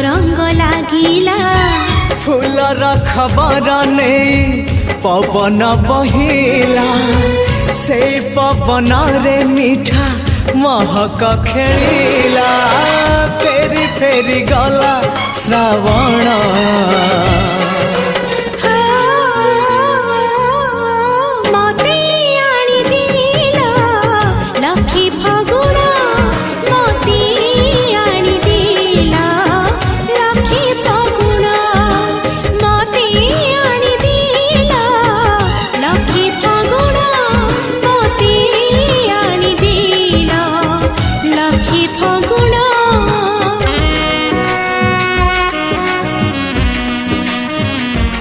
रंग लागिला फूलर खबर नहीं पवन बहिला से पवन रे मीठा महक खेलिला फेरी फेरी गला श्रावण मते आनी दिला लखी फगुण मते आनी दिला लखी फगुण मते